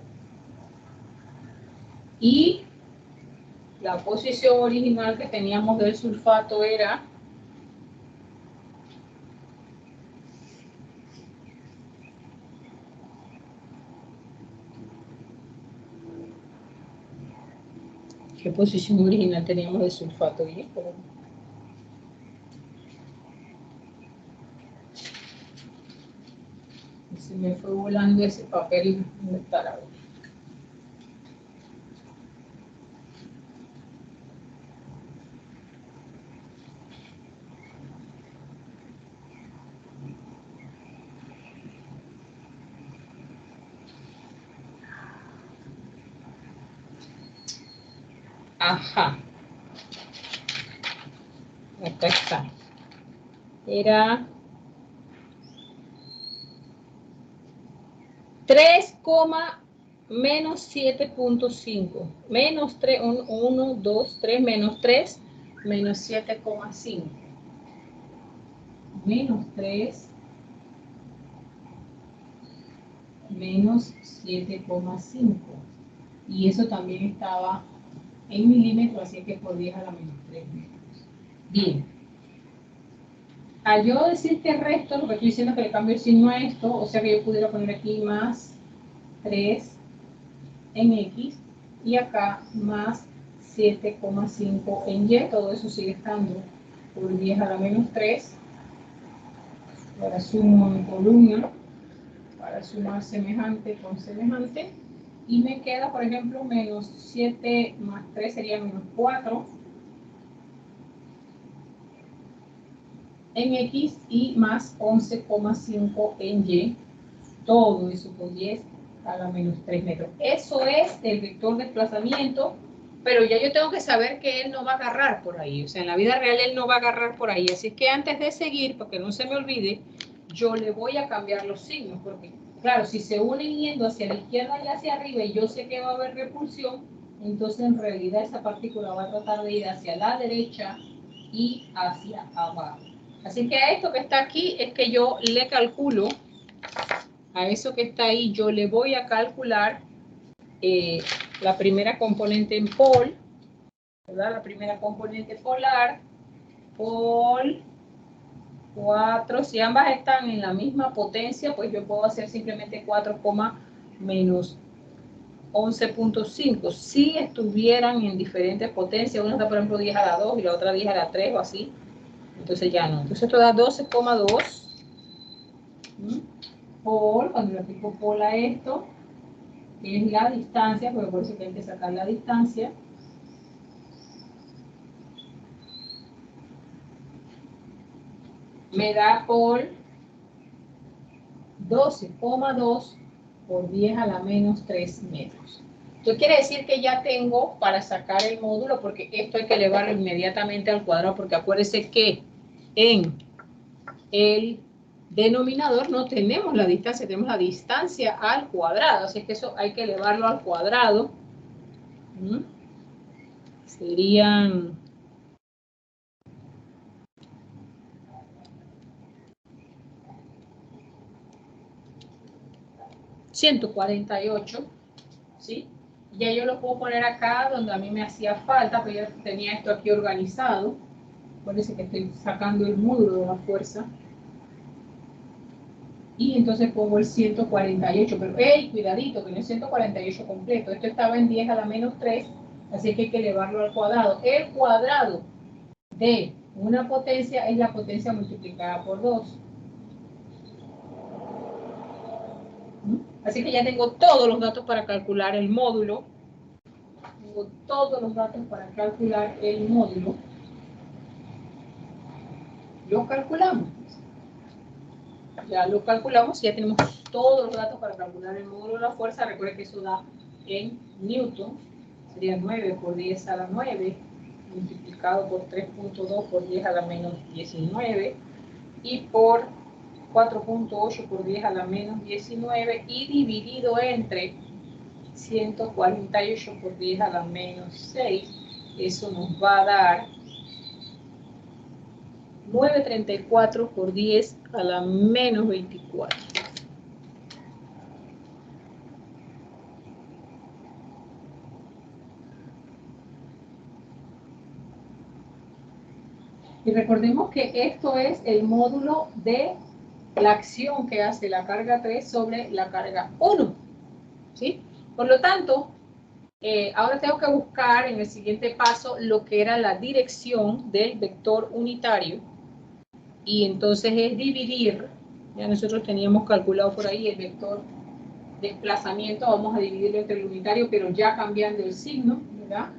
Y la posición original que teníamos del sulfato era ¿qué posición original teníamos del sulfato? Se me fue volando ese papel. ¿Dónde estará? Ajá. Acá está. Era 3, menos 7,5. Menos 3, 1, 2, 3, menos 3, menos 7,5. Menos 3, menos 7,5. Y eso también estaba en milímetros, así que por 10 a la menos 3 metros. Bien. Al yo decir que resto, lo que estoy diciendo es que le cambio el signo a esto, o sea que yo pudiera poner aquí más 3 en X y acá más 7,5 en Y. Todo eso sigue estando por 10 a la menos 3. Ahora sumo en columna para sumar semejante con semejante. Y me queda, por ejemplo, menos 7 más 3 sería menos 4 en X y más 11,5 en Y. Todo eso por 10 a la menos 3 metros. Eso es el vector de desplazamiento, pero ya yo tengo que saber que él no va a agarrar por ahí. O sea, en la vida real él no va a agarrar por ahí. Así que antes de seguir, para que no se me olvide, yo le voy a cambiar los signos, porque claro, si se unen yendo hacia la izquierda y hacia arriba y yo sé que va a haber repulsión, entonces en realidad esa partícula va a tratar de ir hacia la derecha y hacia abajo. Así que a esto que está aquí es que yo le calculo, a eso que está ahí, yo le voy a calcular la primera componente en pol, ¿verdad? La primera componente polar, pol 4, si ambas están en la misma potencia, pues yo puedo hacer simplemente 4, menos 11,5. Si estuvieran en diferentes potencias, una está por ejemplo 10 a la 2 y la otra 10 a la 3 o así, entonces ya no. Entonces esto da 12,2 por, cuando le aplico pol a esto, que es la distancia, porque por eso que hay que sacar la distancia. Me da por 12,2 por 10 a la menos 3 metros. Esto quiere decir que ya tengo para sacar el módulo, porque esto hay que elevarlo inmediatamente al cuadrado, porque acuérdense que en el denominador no tenemos la distancia, tenemos la distancia al cuadrado, así que eso hay que elevarlo al cuadrado. Serían... 148, ¿sí? Ya yo lo puedo poner acá donde a mí me hacía falta, pero ya tenía esto aquí organizado. Parece que estoy sacando el módulo de la fuerza. Y entonces pongo el 148, pero ¡hey! Cuidadito, que no es 148 completo. Esto estaba en 10 a la menos 3, así que hay que elevarlo al cuadrado. El cuadrado de una potencia es la potencia multiplicada por 2. Así que ya tengo todos los datos para calcular el módulo. Tengo todos los datos para calcular el módulo. Lo calculamos. Ya lo calculamos, ya tenemos todos los datos para calcular el módulo de la fuerza. Recuerden que eso da en Newton. Sería 9 por 10 a la 9 multiplicado por 3.2 por 10 a la menos 19 y por 4.8 por 10 a la menos 19 y dividido entre 148 por 10 a la menos 6. Eso nos va a dar 934 por 10 a la menos 24. Y recordemos que esto es el módulo de la acción que hace la carga 3 sobre la carga 1. ¿Sí? Por lo tanto, ahora tengo que buscar en el siguiente paso lo que era la dirección del vector unitario. Y entonces es dividir, ya nosotros teníamos calculado por ahí el vector desplazamiento, vamos a dividirlo entre el unitario, pero ya cambiando el signo, ¿verdad?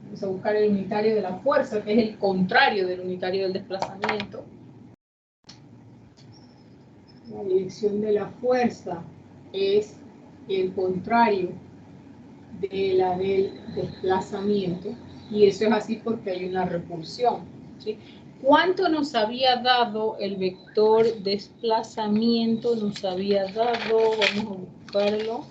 Vamos a buscar el unitario de la fuerza, que es el contrario del unitario del desplazamiento. La dirección de la fuerza es el contrario de la del desplazamiento, y eso es así porque hay una repulsión, ¿sí? ¿Cuánto nos había dado el vector desplazamiento? Nos había dado, vamos a buscarlo,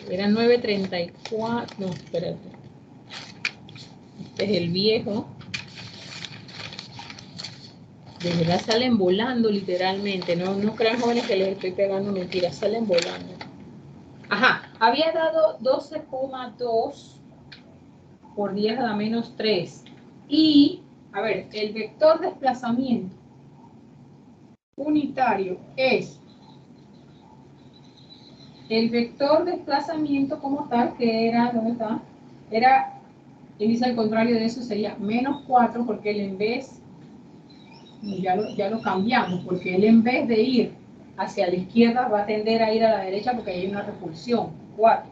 era 934, no, espérate, este es el viejo. De verdad salen volando literalmente, no crean jóvenes que les estoy pegando mentiras, salen volando. Ajá, había dado 12,2 por 10 a la menos 3. Y, a ver, el vector desplazamiento unitario es el vector desplazamiento como tal, que era, ¿dónde está? Era, él dice al contrario de eso, sería menos 4, porque él en vez, ya lo cambiamos, porque él en vez de ir hacia la izquierda va a tender a ir a la derecha porque hay una repulsión, 4.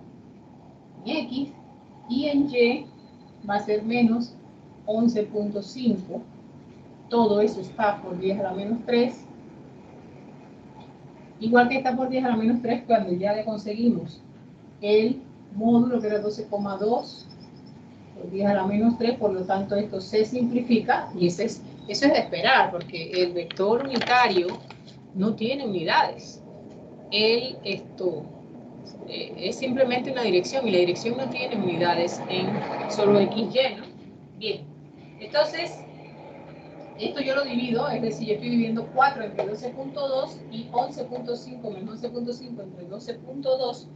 En X y en Y va a ser menos 11.5. Todo eso está por 10 a la menos 3. Igual que está por 10 a la menos 3 cuando ya le conseguimos el módulo que era 12,2 por 10 a la menos 3, por lo tanto esto se simplifica y eso es de esperar porque el vector unitario no tiene unidades. Es simplemente una dirección y la dirección no tiene unidades en solo XY, ¿no? Bien, entonces esto yo lo divido, es decir, yo estoy dividiendo 4 entre 12.2 y 11.5 menos 11.5 entre 12.2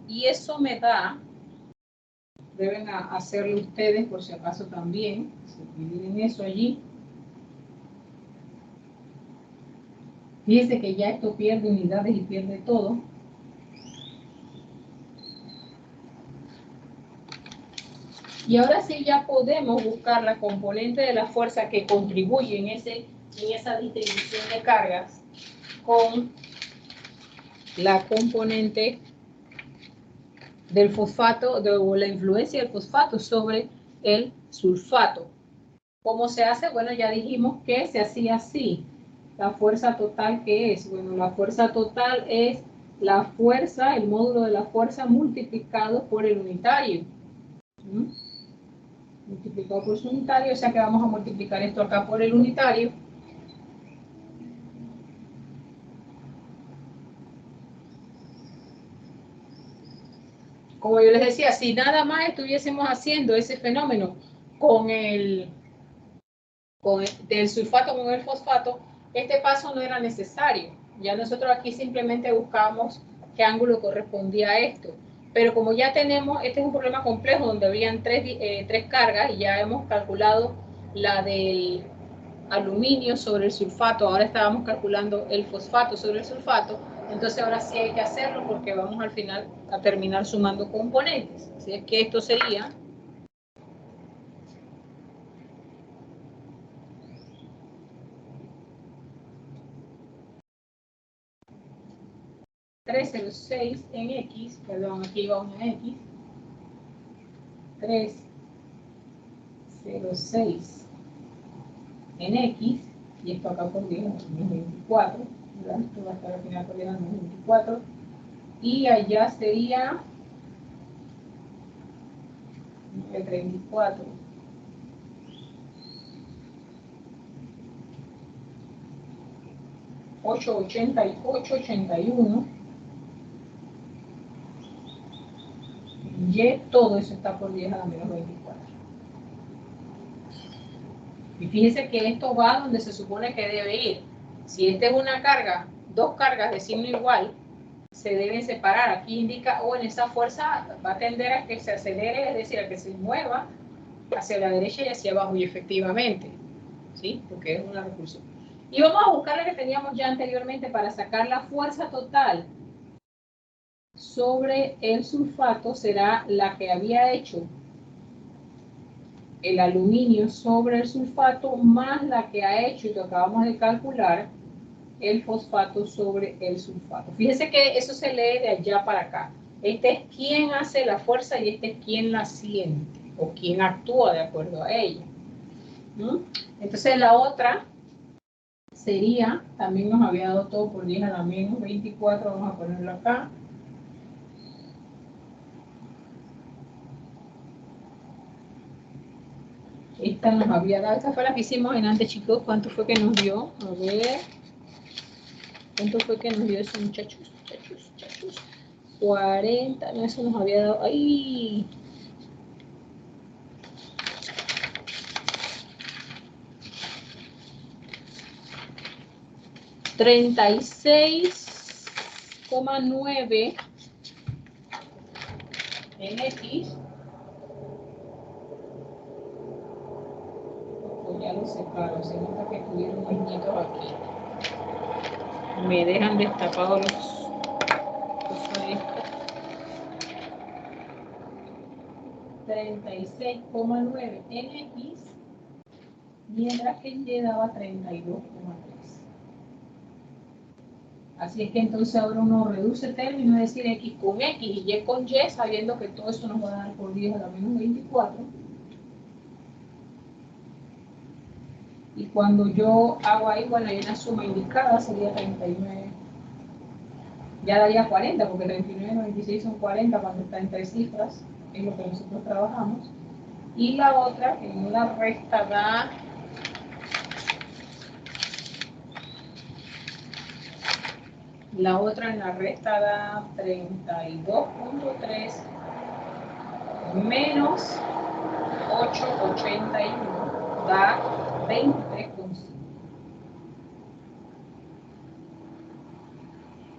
y eso me da, deben hacerlo ustedes por si acaso también, se dividen eso allí. Fíjense que ya esto pierde unidades y pierde todo. Y ahora sí ya podemos buscar la componente de la fuerza que contribuye en esa distribución de cargas con la componente del fosfato, o la influencia del fosfato sobre el sulfato. ¿Cómo se hace? Bueno, ya dijimos que se hacía así. La fuerza total, ¿qué es? Bueno, la fuerza total es la fuerza, el módulo de la fuerza multiplicado por el unitario. Multiplicado por su unitario, o sea que vamos a multiplicar esto acá por el unitario. Como yo les decía, si nada más estuviésemos haciendo ese fenómeno con el del sulfato con el fosfato, este paso no era necesario. Ya nosotros aquí simplemente buscamos qué ángulo correspondía a esto. Pero como ya tenemos, este es un problema complejo donde habían tres cargas y ya hemos calculado la del aluminio sobre el sulfato, ahora estábamos calculando el fosfato sobre el sulfato, entonces ahora sí hay que hacerlo porque vamos al final a terminar sumando componentes. Así es que esto sería 306 en X, perdón, aquí va una X, 306 en X, y esto acá por 10 es 24, ¿verdad? Esto va a estar al final por 10 es 24, y allá sería 34, 888, 81, y todo eso está por 10 a la menos 24. Y fíjense que esto va donde se supone que debe ir. Si esta es una carga, dos cargas de signo igual, se deben separar. Aquí indica, en esa fuerza va a tender a que se acelere, es decir, a que se mueva hacia la derecha y hacia abajo, y efectivamente, ¿sí? Porque es una repulsión. Y vamos a buscar la que teníamos ya anteriormente para sacar la fuerza total sobre el sulfato, será la que había hecho el aluminio sobre el sulfato más la que ha hecho y que acabamos de calcular el fosfato sobre el sulfato. Fíjense que eso se lee de allá para acá. Este es quien hace la fuerza y este es quien la siente o quien actúa de acuerdo a ella. Entonces la otra sería, también nos había dado todo por 10 a la menos 24, vamos a ponerlo acá. Esta nos había dado, esta fue la que hicimos en antes, chicos. ¿Cuánto fue que nos dio? A ver. ¿Cuánto fue que nos dio eso, muchachos? 40, no, eso nos había dado. ¡Ay! $36,9 en X. Pues ya lo separo, se nota que tuvieron muñitos aquí. Me dejan destapados los 36,9 en X, mientras que Y daba 32,3. Así es que entonces ahora uno reduce términos, es decir, X con X y Y con Y, sabiendo que todo esto nos va a dar por 10 a la menos 24. Y cuando yo hago ahí, bueno, hay una suma indicada, sería 39. Ya daría 40, porque 39 y 96 son 40 cuando está en tres cifras, es lo que nosotros trabajamos. Y la otra, en la resta da... La otra en la resta da 32,3 menos 8,81 da 23,5.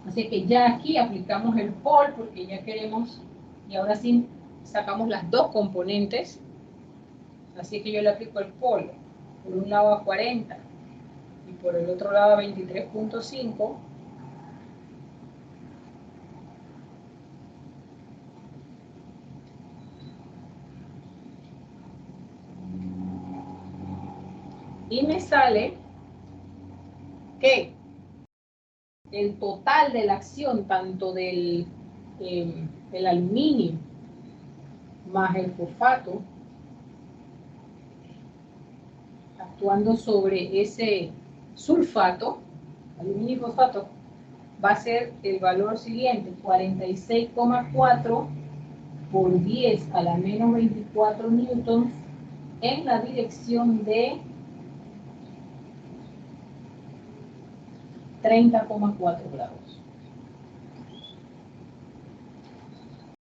Así que ya aquí aplicamos el pol porque ya queremos, y ahora sí sacamos las dos componentes. Así que yo le aplico el pol por un lado a 40 y por el otro lado a 23,5. Y me sale que el total de la acción, tanto del el aluminio más el fosfato, actuando sobre ese sulfato, aluminio y fosfato, va a ser el valor siguiente, 46,4 por 10 a la menos 24 newtons en la dirección de 30,4 grados.